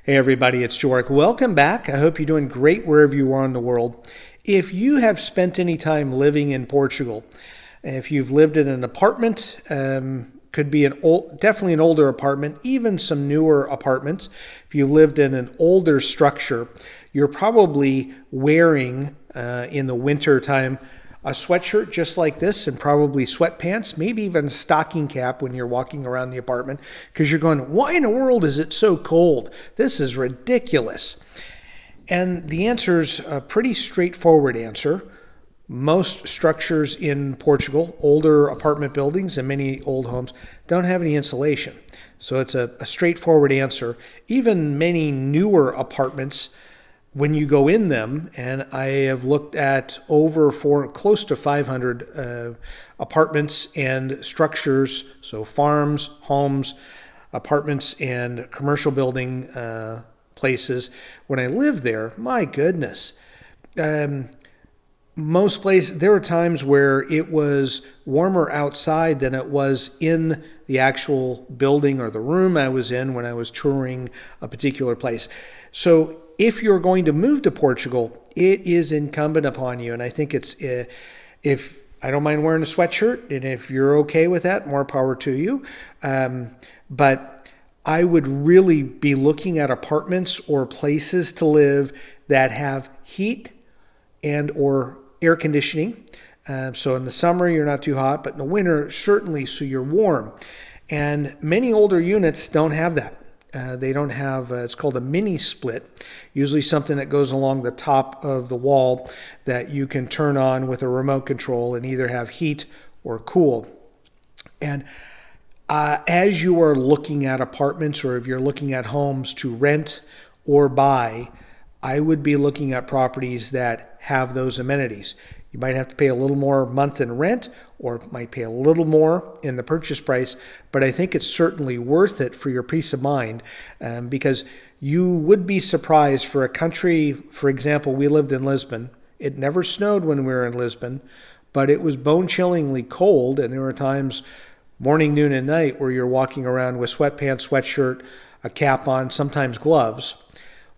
Hey everybody, it's Jorik. Welcome back. I hope you're doing great wherever you are in the world. If you have spent any time living in Portugal, if you've lived in an apartment, could be definitely an older apartment, even some newer apartments. If you lived in an older structure, you're probably wearing in the winter time a sweatshirt just like this and probably sweatpants, maybe even a stocking cap when you're walking around the apartment because you're going, why in the world is it so cold? This is ridiculous. And the answer's a pretty straightforward answer. Most structures in Portugal, older apartment buildings and many old homes, don't have any insulation. So it's a straightforward answer. Even many newer apartments, when you go in them, and I have looked at close to 500 apartments and structures, so farms, homes, apartments, and commercial building places. When I lived there, my goodness, most places, there were times where it was warmer outside than it was in the actual building or the room I was in when I was touring a particular place. So if you're going to move to Portugal, it is incumbent upon you, and I think if I don't mind wearing a sweatshirt, and if you're okay with that, more power to you. But I would really be looking at apartments or places to live that have heat and or air conditioning. So in the summer, you're not too hot, but in the winter, certainly, so you're warm. And many older units don't have that. They don't have, it's called a mini split, usually something that goes along the top of the wall that you can turn on with a remote control and either have heat or cool. And as you are looking at apartments or if you're looking at homes to rent or buy, I would be looking at properties that have those amenities. You might have to pay a little more a month in rent or might pay a little more in the purchase price, but I think it's certainly worth it for your peace of mind because you would be surprised for a country, for example, we lived in Lisbon. It never snowed when we were in Lisbon, but it was bone-chillingly cold, and there were times, morning, noon, and night, where you're walking around with sweatpants, sweatshirt, a cap on, sometimes gloves.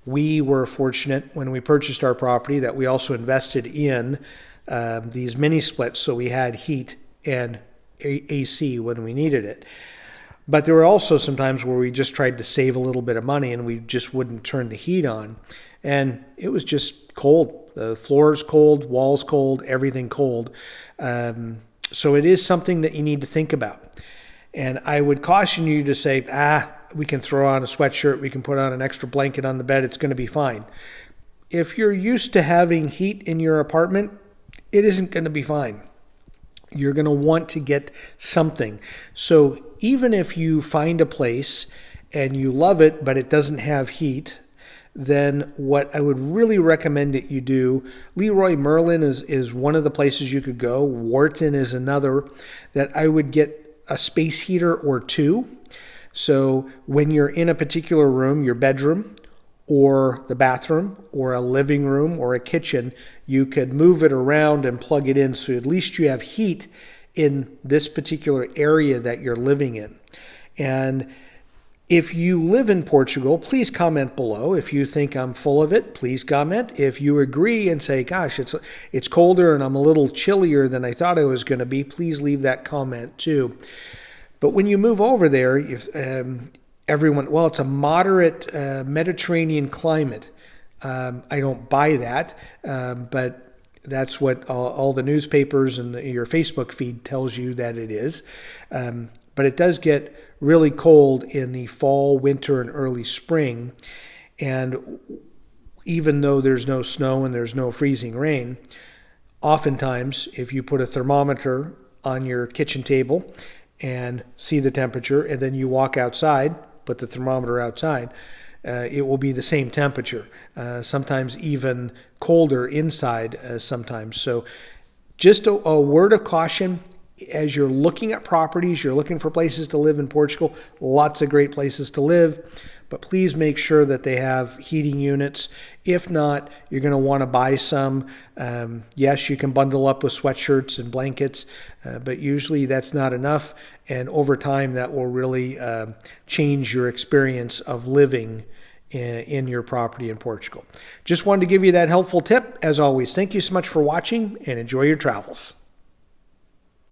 We were fortunate when we purchased our property that we also invested in these mini splits, so we had heat and AC when we needed it. But there were also some times where we just tried to save a little bit of money and we just wouldn't turn the heat on. And it was just cold. The floor's cold, walls cold, everything cold. So it is something that you need to think about. And I would caution you to say, we can throw on a sweatshirt, we can put on an extra blanket on the bed, it's going to be fine. If you're used to having heat in your apartment, it isn't going to be fine. You're going to want to get something. So even if you find a place and you love it, but it doesn't have heat, then what I would really recommend that you do, Leroy Merlin is one of the places you could go. Wharton is another, that I would get a space heater or two. So when you're in a particular room, your bedroom or the bathroom or a living room or a kitchen, you could move it around and plug it in so at least you have heat in this particular area that you're living in. And if you live in Portugal, please comment below. If you think I'm full of it, please comment. If you agree and say, gosh, it's colder and I'm a little chillier than I thought I was going to be, please leave that comment too. But when you move over there, everyone, well, it's a moderate Mediterranean climate. I don't buy that, but that's what all the newspapers and your Facebook feed tells you that it is. But it does get really cold in the fall, winter, and early spring. And even though there's no snow and there's no freezing rain, oftentimes if you put a thermometer on your kitchen table and see the temperature, and then you walk outside, put the thermometer outside, it will be the same temperature, sometimes even colder inside sometimes. So just a word of caution, as you're looking at properties, you're looking for places to live in Portugal, lots of great places to live, but please make sure that they have heating units. If not, you're going to want to buy some. Yes, you can bundle up with sweatshirts and blankets, but usually that's not enough. And over time, that will really change your experience of living in your property in Portugal. Just wanted to give you that helpful tip. As always, thank you so much for watching and enjoy your travels.